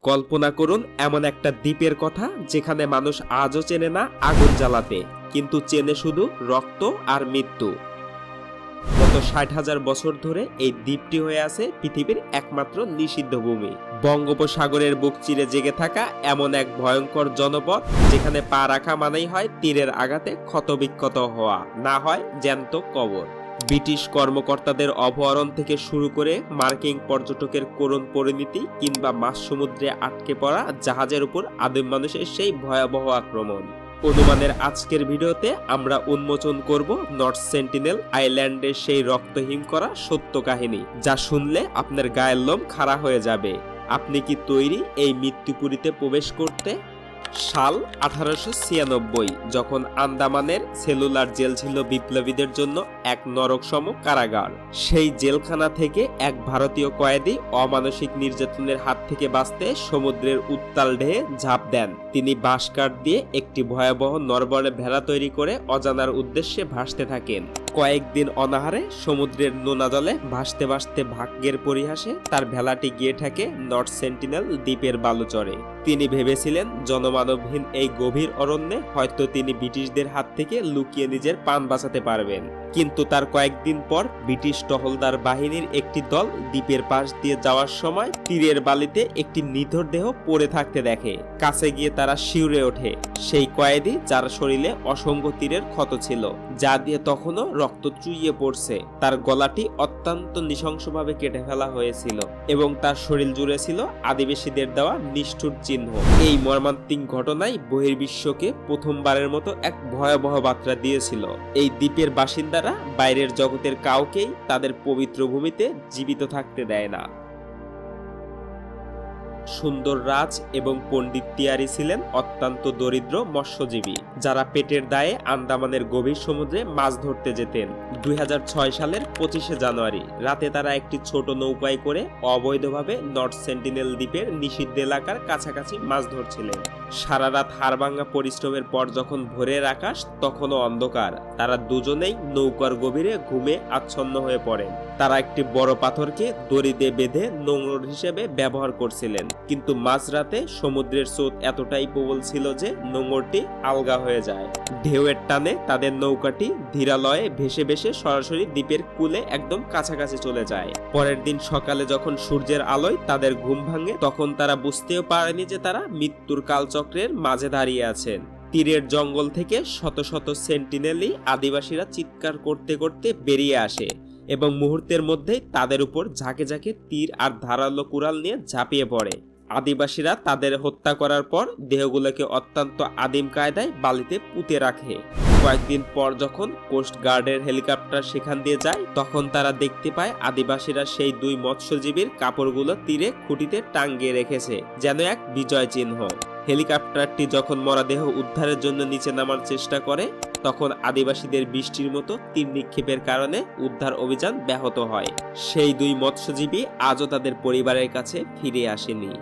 কল্পনা করুন এমন একটা দ্বীপের কথা যেখানে মানুষ আজও চেনে না আগুন জ্বালাতে, কিন্তু চেনে শুধু রক্ত আর মৃত্যু। গত ৬০,০০০ বছর ধরে এই দ্বীপটি হয়ে আছে পৃথিবীর একমাত্র নিষিদ্ধ ভূমি। বঙ্গোপসাগরের বুক চিরে জেগে থাকা এমন এক ভয়ঙ্কর জনপদ, যেখানে পা রাখা মানেই হয় তীরের আঘাতে ক্ষতবিক্ষত হওয়া, না হয় জ্যান্ত কবর। ব্রিটিশ কর্মকর্তাদের অপহরণ থেকে শুরু করে মার্কিন পর্যটকের করুণ পরিণতি, কিংবা মাঝ সমুদ্রে আটকে পড়া জাহাজের উপর আদিম মানুষের সেই ভয়াবহ আক্রমণ। অনুমানের আজকের ভিডিওতে আমরা উন্মোচন করব নর্থ সেন্টিনেল আইল্যান্ডের সেই রক্তহীন করা সত্য কাহিনী, যা শুনলে আপনার গায়ের লোম খাড়া হয়ে যাবে। আপনি কি তৈরি এই মৃত্যুপুরীতে প্রবেশ করতে? সাল 1896, যখন আন্দামানের সেলুলার জেল ছিল বিপ্লবীদের জন্য এক নরকসম কারাগার। সেই জেলখানা থেকে এক ভারতীয় কয়েদি অমানসিক নির্যাতনের হাত থেকে বাঁচতে সমুদ্রের উত্তাল ঢেয়ে ঝাঁপ দেন। তিনি বাঁশকাঠ দিয়ে একটি ভয়াবহ নরবরে ভেলা তৈরি করে অজানার উদ্দেশ্যে ভাসতে থাকেন। কয়েকদিন অনাহারে সমুদ্রের নোনা জলে ভাসতে ভাসতে ভাগ্যের পরিহাসে তার ভেলাটি গিয়ে ঠেকে নর্থ সেন্টিনেল দ্বীপের বালুচরে। তিনি ভেবেছিলেন জনমানবহীন এই গভীর অরণ্যে হয়তো তিনি ব্রিটিশদের হাত থেকে লুকিয়ে নিজের প্রাণ বাঁচাতে পারবেন। কিন্তু তার কয়েকদিন পর ব্রিটিশ টহলদার বাহিনীর একটি দল দ্বীপের পাশ দিয়ে যাওয়ার সময় তীরের বালিতে একটি নিথর দেহ পড়ে থাকতে দেখে। কাছে গিয়ে তারা শিউরে ওঠে। সেই কয়েদি, যার শরীরে অসংখ্য তীরের ক্ষত ছিল, যা দিয়ে তখনও রক্ত চুইয়ে পড়ছে। তার গলাটি অত্যন্ত নৃশংসভাবে কেটে ফেলা হয়েছিল এবং তার শরীর জুড়ে ছিল আদিবাসীদের দেওয়া নিষ্ঠুর চিহ্ন। এই মর্মান্তিক ঘটনায় বহির্বিশ্বকে প্রথমবারের মতো এক ভয়াবহ বার্তা দিয়েছিল। এই দ্বীপের বাসিন্দারা বাইরের জগতের কাউকেই তাদের পবিত্র ভূমিতে জীবিত থাকতে দেয় না। সুন্দর রাজ এবং পণ্ডিত তিয়ারি ছিলেন অত্যন্ত দরিদ্র মৎস্যজীবী, যারা পেটের দায়ে আন্দামানের গভীর সমুদ্রে মাছ ধরতে যেতেন। ২০০৬ সালের ২৫শে জানুয়ারি রাতে তারা একটি ছোট নৌকায় করে অবৈধভাবে নর্থ সেন্টিনেল দ্বীপের নিষিদ্ধ এলাকার কাছাকাছি মাছ ধরছিলেন। সারা রাত হাড়ভাঙ্গা পরিশ্রমের পর যখন ভোরের আকাশ তখনও অন্ধকার, তারা দুজনেই নৌকার গভীরে ঘুমে আচ্ছন্ন হয়ে পড়েন। তারা একটি বড় পাথরকে দড়ি দিয়ে বেঁধে নোঙর হিসেবে ব্যবহার করছিলেন, কিন্তু মাঝরাতে সমুদ্রের স্রোত এতটাই প্রবল ছিল যে নোঙরটি আলগা হয়ে যায়। ঢেউয়ের টানে তাদের নৌকাটি ধীরালয়ে ভেসে ভেসে সরাসরি দ্বীপের কূলে একদম কাছাকাছি চলে যায়। পরের দিন সকালে যখন সূর্যের আলোয় তাদের ঘুম ভাঙে, তখন তারা বুঝতেও পারেনি যে তারা মৃত্যুর কালচক্রের মাঝে দাঁড়িয়ে আছেন। তীরের জঙ্গল থেকে শত শত সেন্টিনেলি আদিবাসীরা চিৎকার করতে করতে বেরিয়ে আসে এবং মুহূর্তের মধ্যেই তাদের উপর ঝাঁকে ঝাঁকে তীর আর ধারালো কুড়াল নিয়ে ঝাঁপিয়ে পড়ে। আদিবাসীরা তাদের হত্যা করার পর দেহগুলোকে অত্যন্ত আদিম কায়দায় বালিতে পুঁতে রাখে। কয়েকদিন পর যখন কোস্ট গার্ডের হেলিকপ্টার সেখান দিয়ে যায়, তখন তারা দেখতে পায় আদিবাসীরা সেই দুই মৎস্যজীবীর কাপড়গুলো তীরে খুঁটিতে টাঙ্গিয়ে রেখেছে, যেন এক বিজয় চিহ্ন। হেলিকপ্টারটি যখন মরদেহ উদ্ধারের জন্য নিচে নামার চেষ্টা করে, তখন আদিবাসীদের বৃষ্টির মতো তীর নিক্ষেপের কারণে উদ্ধার অভিযান ব্যাহত হয়। সেই দুই মৎস্যজীবী আজও তাদের পরিবারের কাছে ফিরে আসেনি।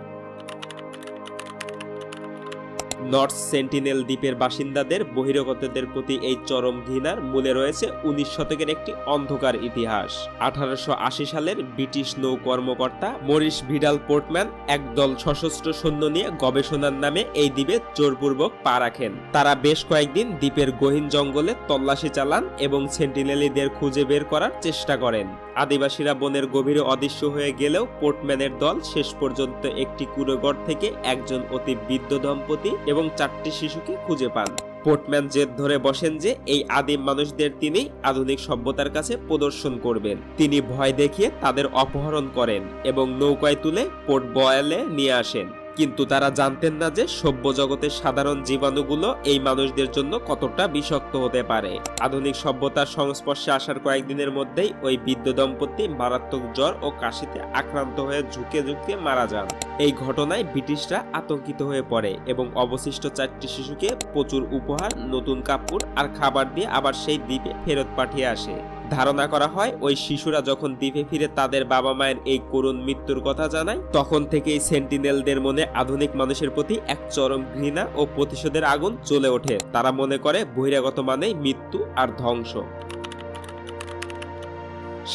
নর্থ সেন্টিনেল দ্বীপের বাসিন্দাদের বহিরাগতদের প্রতি এই চরম ঘৃণার মূলে রয়েছে ১৯ শতকের একটি অন্ধকার ইতিহাস। ১৮৮০ সালের ব্রিটিশ নৌ কর্মকর্তা মরিস ভিডাল পোর্টম্যান একদল সশস্ত্র সৈন্য নিয়ে গবেষণার নামে এই দ্বীপে জোরপূর্বক পা রাখেন। তারা বেশ কয়েকদিন দ্বীপের গহীন জঙ্গলে তল্লাশি চালান এবং সেন্টিনেলিদের খুঁজে বের করার চেষ্টা করেন। আদিবাসীরা বনের গভীরে অদৃশ্য হয়ে গেলেও পোর্টম্যানের দল শেষ পর্যন্ত একটি কুঁড়েঘর থেকে একজন অতি বৃদ্ধ দম্পতি এবং ৪টি শিশুকে খুঁজে পান। পোর্টম্যান জেদ ধরে বসেন যে এই আদিম মানুষদের তিনি আধুনিক সভ্যতার কাছে প্রদর্শন করবেন। তিনি ভয় দেখিয়ে তাদের অপহরণ করেন এবং নৌকায় তুলে পোর্ট বয়েলে নিয়ে আসেন। কিন্তু তারা জানতেন না যে সভ্য জগতের সাধারণ জীবাণুগুলো এই মানুষদের জন্য কতটা বিষাক্ত হতে পারে। আধুনিক সভ্যতার সংস্পর্শে আসার কয়েকদিনের মধ্যেই ওই বৃদ্ধ দম্পতি মারাত্মক জ্বর ও কাশিতে আক্রান্ত হয়ে ঝুঁকে ঝুঁকে মারা যান। এই ঘটনায় ব্রিটিশরা আতঙ্কিত হয়ে পড়ে এবং অবশিষ্ট ৪টি শিশুকে প্রচুর উপহার, নতুন কাপড় আর খাবার দিয়ে আবার সেই দ্বীপে ফেরত পাঠিয়ে আসে। ধারণা করা হয় ওই শিশুরা যখন দ্বীপে ফিরে তাদের বাবা মায়ের এই করুণ মৃত্যুর কথা জানায়, তখন থেকেই সেন্টিনেলদের মনে আধুনিক মানুষের প্রতি এক চরম ঘৃণা ও প্রতিশোধের আগুন জ্বলে ওঠে। তারা মনে করে বহিরাগত মানেই মৃত্যু আর ধ্বংস।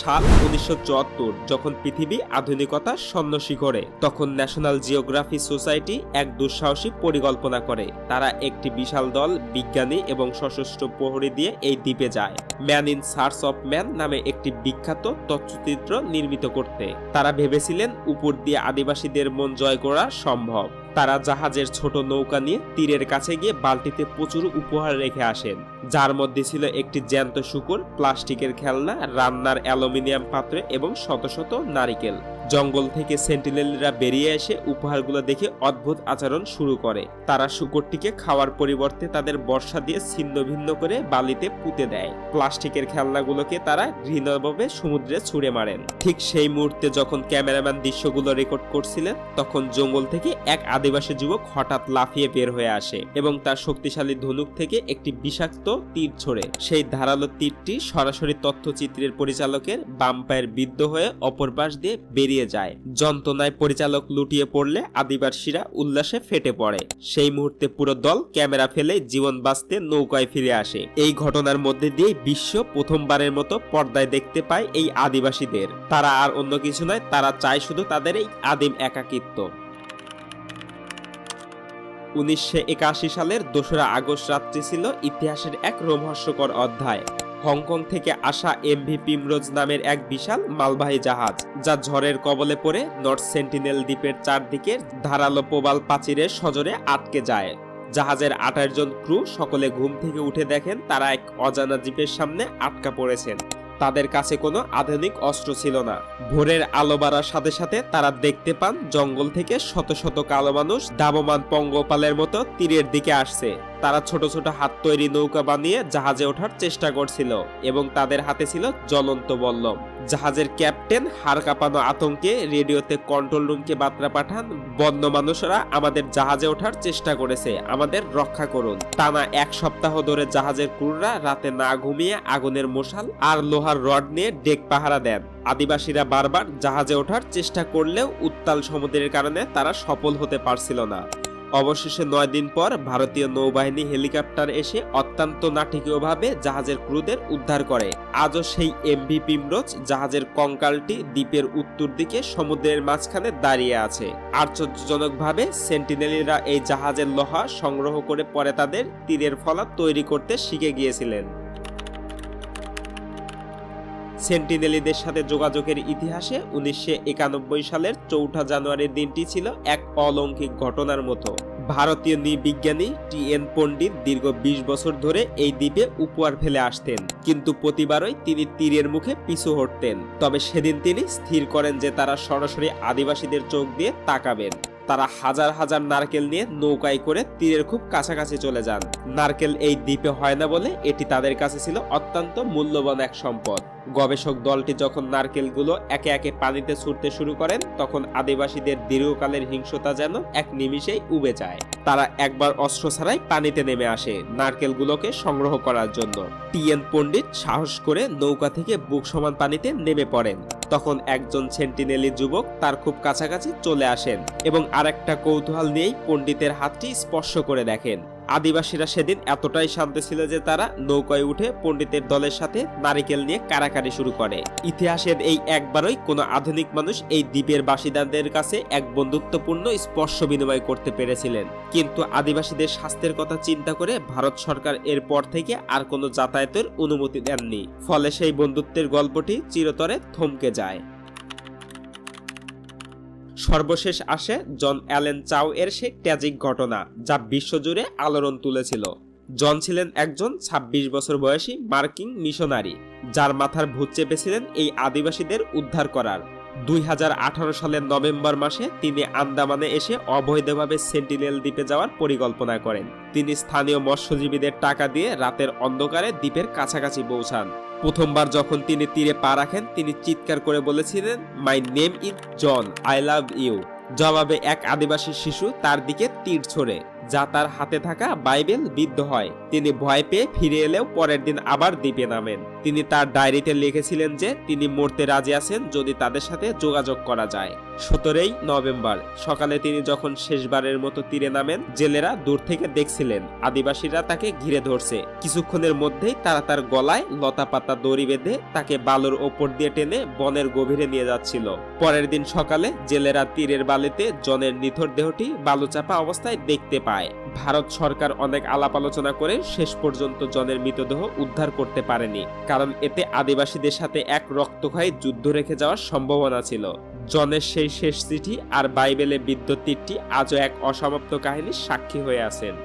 সাল 1974, যখন পৃথিবী আধুনিকতার সন্ন্যাসীঘরে, তখন ন্যাশনাল জিওগ্রাফি সোসাইটি এক দুঃসাহসী পরিকল্পনা করে। তারা একটি বিশাল দল বিজ্ঞানী এবং সশস্ত্র প্রহরী দিয়ে এই দ্বীপে যায় man in search of man নামে একটি বিখ্যাত তথ্যচিত্র নির্মিত করতে। তারা ভেবেছিলেন উপর দিয়ে আদিবাসীদের মন জয় করা সম্ভব। তারা জাহাজের ছোট নৌকা নিয়ে তীরের কাছে গিয়ে বালতিতে প্রচুর উপহার রেখে আসেন, যার মধ্যে ছিল একটি জ্যান্ত শূকর, প্লাস্টিকের খেলনা, রান্নার অ্যালুমিনিয়াম পাত্র এবং শত শত নারিকেল। জঙ্গল থেকে সেন্টিনেলরা বেরিয়ে এসে উপহারগুলো দেখে অদ্ভুত আচরণ শুরু করে। তারা শূকরটিকে খাওয়ার পরিবর্তে তাদের বর্ষা দিয়ে ছিন্ন ভিন্ন করে বালিতে পুঁতে দেয়। প্লাস্টিকের খেলনাগুলোকে তারা ঘৃণাভাবে সমুদ্রে ছুঁড়ে মারেন। ঠিক সেই মুহূর্তে যখন ক্যামেরাম্যান দৃশ্যগুলো রেকর্ড করছিলেন, তখন জঙ্গল থেকে এক আদিবাসী যুবক হঠাৎ লাফিয়ে বের হয়ে আসে এবং তার শক্তিশালী ধনুক থেকে একটি বিষাক্ত তীর ছোড়ে। সেই ধারালো তীরটি সরাসরি তথ্যচিত্রের পরিচালকের বাম পায়ের বিদ্ধ হয়ে অপর পাশ দিয়ে বেরিয়ে যায়। যন্ত্রণায় পরিচালক লুটিয়ে পড়লে আদিবাসীরা উল্লাসে ফেটে পড়ে। সেই মুহূর্তে পুরো দল ক্যামেরা ফেলে জীবন বাঁচতে নৌকায় ফিরে আসে। এই ঘটনার মধ্যে দিয়ে বিশ্ব প্রথমবারের মতো পর্দায় দেখতে পায় এই আদিবাসীদের। তারা আর অন্য কিছু নয়, তারা চায় শুধু তাদের এই আদিম একাকিত্ব। 1981 সালের 2রা আগস্ট রাত্রি ছিল ইতিহাসের এক রোমহর্ষকর অধ্যায়। হংকং থেকে আসা এমভি প্রিমরোজ নামের এক বিশাল মালবাহী জাহাজ, যা ঝড়ের কবলে পড়ে নর্থ সেন্টিনেল দ্বীপের চারদিকের ধারালো প্রবাল প্রাচীরের সজোরে আটকে যায়। জাহাজের 28 জন ক্রু সকলে ঘুম থেকে উঠে দেখেন তারা এক অজানা দ্বীপের সামনে আটকা পড়েছেন। তাদের কাছে কোনো আধুনিক অস্ত্র ছিল না। ভোরের আলো বাড়ার সাথে সাথে তারা দেখতে পান জঙ্গল থেকে শত শত কালো মানুষ ধাবমান পঙ্গপালের মতো তীরের দিকে আসছে। তারা ছোট ছোট হাত তৈরি নৌকা বানিয়ে জাহাজে ওঠার চেষ্টা করছিল এবং তাদের হাতে ছিল জ্বলন্ত বল্লম। জাহাজের ক্যাপ্টেন হাড় কাঁপানো আতঙ্কে রেডিওতে কন্ট্রোল রুমকে বার্তা পাঠান, বন্য মানুষরা আমাদের জাহাজে ওঠার চেষ্টা করেছে, আমাদের রক্ষা করুন। টানা 1 সপ্তাহ ধরে জাহাজের ক্রুরা রাতে না ঘুমিয়ে আগুনের মশাল আর লোহার রড নিয়ে ডেক পাহারা দেন। আদিবাসীরা বারবার জাহাজে ওঠার চেষ্টা করলেও উত্তাল সমুদ্রের কারণে তারা সফল হতে পারছিল না। অবশেষে 9 দিন পর ভারতীয় নৌবাহিনী হেলিকপ্টার এসে অত্যন্ত নাটকীয়ভাবে জাহাজের ক্রুদের উদ্ধার করে। আজও সেই এমভি প্রিমরোজ জাহাজের কঙ্কালটি দ্বীপের উত্তর দিকে সমুদ্রের মাঝখানে দাঁড়িয়ে আছে। আশ্চর্যজনকভাবে সেন্টিনেলিরা এই জাহাজের লোহা সংগ্রহ করে পরে তাদের তীরের ফলক তৈরি করতে শিখে গিয়েছিলেন। সেন্টিনেলিদের সাথে যোগাযোগের ইতিহাসে 1991 সালের 4 জানুয়ারির দিনটি ছিল এক অলৌকিক ঘটনার মতো। ভারতীয় নৃবিজ্ঞানী টি.এন. পণ্ডিত দীর্ঘ 20 বছর ধরে এই দ্বীপে উপহার ফেলে আসতেন, কিন্তু প্রতিবারই তিনি তীরের মুখে পিছু হটতেন। তবে সেদিন তিনি স্থির করেন যে তারা সরাসরি আদিবাসীদের চোখ দিয়ে তাকাবেন। তারা হাজার হাজার নারকেল নিয়ে নৌকায় করে তীরের খুব কাছাকাছি চলে যান। নারকেল এই দ্বীপে হয় না বলে এটি তাদের কাছে ছিল অত্যন্ত মূল্যবান এক সম্পদ। গবেষক দলটি যখন নারকেলগুলো একে একে পানিতে ছুটতে শুরু করেন, তখন আদিবাসীদের দীর্ঘকালের হিংসতা যেন এক নিমিষেই উবে যায়। তারা একবার অস্ত্র ছাড়াই পানিতে নেমে আসে নারকেলগুলোকে সংগ্রহ করার জন্য। টি.এন. পণ্ডিত সাহস করে নৌকা থেকে বুক সমান পানিতে নেমে পড়েন। তখন একজন সেন্টিনেলি যুবক তার খুব কাছাকাছি চলে আসেন এবং আরেকটা কৌতূহল নিয়েই পণ্ডিতের হাতটি স্পর্শ করে দেখেন। আদিবাসীরা সেদিন এতটাই শান্ত ছিল যে তারা নৌকায় উঠে পণ্ডিতের দলের সাথে নারিকেল নিয়ে কারাকারি শুরু করে। ইতিহাসের এই একবারই কোনো আধুনিক মানুষ এই দ্বীপের বাসিন্দাদের কাছে এক বন্ধুত্বপূর্ণ স্পর্শ বিনিময় করতে পেরেছিলেন। কিন্তু আদিবাসীদের স্বাস্থ্যের কথা চিন্তা করে ভারত সরকার এরপর থেকে আর কোনো যাতায়াতের অনুমতি দেননি। ফলে সেই বন্ধুত্বের গল্পটি চিরতরে থমকে যায়। সর্বশেষ আসে জন অ্যালেন চাও এর সেই ট্র্যাজিক ঘটনা, যা বিশ্বজুড়ে আলোড়ন তুলেছিল। জন ছিলেন একজন 26 বছর বয়সী মার্কিন মিশনারি, যার মাথার ভূত চেপেছিলেন এই আদিবাসীদের উদ্ধার করার। 2018 সালের নভেম্বর মাসে তিনি আন্দামানে এসে অবৈধভাবে সেন্টিনেল দ্বীপে যাওয়ার পরিকল্পনা করেন। তিনি স্থানীয় মৎস্যজীবীদের টাকা দিয়ে রাতের অন্ধকারে দ্বীপের কাছাকাছি পৌঁছান। প্রথমবার যখন তিনি তীরে পা রাখেন, তিনি চিৎকার করে বলেছিলেন, my name is John, I love you. জবাবে এক আদিবাসী শিশু তার দিকে তীর ছোড়ে। যা তার হাতে থাকা বাইবেল বিদ্ধ হয়। তিনি ভয় পেয়ে ফিরে এলেও পরের দিন আবার দ্বীপে নামেন। তিনি তার ডায়েরিতে লিখেছিলেন যে তিনি মরতে রাজি আছেন যদি তাদের সাথে যোগাযোগ করা যায়। 17 নভেম্বর সকালে তিনি যখন শেষবারের মতো তীরে নামেন, জেলেরা দূর থেকে দেখছিলেন আদিবাসীরা তাকে ঘিরে ধরছে। কিছুক্ষণের মধ্যেই তারা তার গলায় লতা পাতা দড়ি বেঁধে তাকে বালুর ওপর দিয়ে টেনে বনের গভীরে নিয়ে যাচ্ছিল। পরের দিন সকালে জেলেরা তীরের বালিতে জনের নিথর দেহটি বালুচাপা অবস্থায় দেখতে পায়। ভারত সরকার অনেক আলাপ আলোচনা করে শেষ পর্যন্ত জনের মৃতদেহ উদ্ধার করতে পারেনি, কারণ এতে আদিবাসীদের সাথে এক রক্তক্ষয়ী যুদ্ধ রেখে যাওয়ার সম্ভাবনা ছিল। জনের সেই শেষ চিঠি আর বাইবেলে বিদ্যুৎ তীরটি আজও এক অসমাপ্ত কাহিনীর সাক্ষী হয়ে আছেন।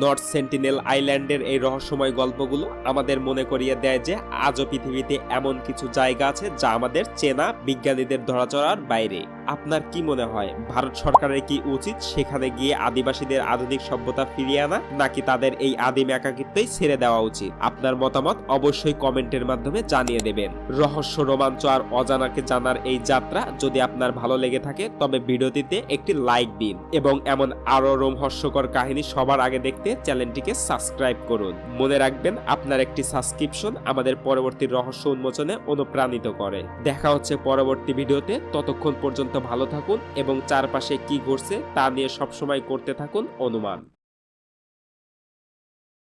নর্থ সেন্টিনেল আইল্যান্ডের এই রহস্যময় গল্পগুলো আমাদের মনে করিয়ে দেয় যে আজও পৃথিবীতে এমন কিছু জায়গা আছে যা আমাদের চেনা বিজ্ঞানীদের ধরাচড়ার বাইরে। আপনার কি মনে হয়, ভারত সরকারের কি উচিত সেখানে গিয়ে আদিবাসীদের আধুনিক সভ্যতা ফিরিয়ে আনা, নাকি তাদের এই আদিম একাকিত্বই ছেড়ে দেওয়া উচিত? আপনার মতামত অবশ্যই কমেন্টের মাধ্যমে জানিয়ে দেবেন। রহস্য, রোমাঞ্চ আর অজানাকে জানার এই যাত্রা যদি আপনার ভালো লেগে থাকে তবে ভিডিওটিতে একটি লাইক দিন এবং এমন আরো রোমহর্ষকর কাহিনী সবার আগে দেখতে চ্যানেলটিকে সাবস্ক্রাইব করুন। মনে রাখবেন, আপনার একটি সাবস্ক্রিপশন আমাদের পরবর্তী রহস্য উন্মোচনে অনুপ্রাণিত করে। দেখা হচ্ছে পরবর্তী ভিডিওতে। ততক্ষণ পর্যন্ত ভালো থাকুন এবং চারপাশে কি ঘটছে তা নিয়ে সবসময় করতে থাকুন অনুমান।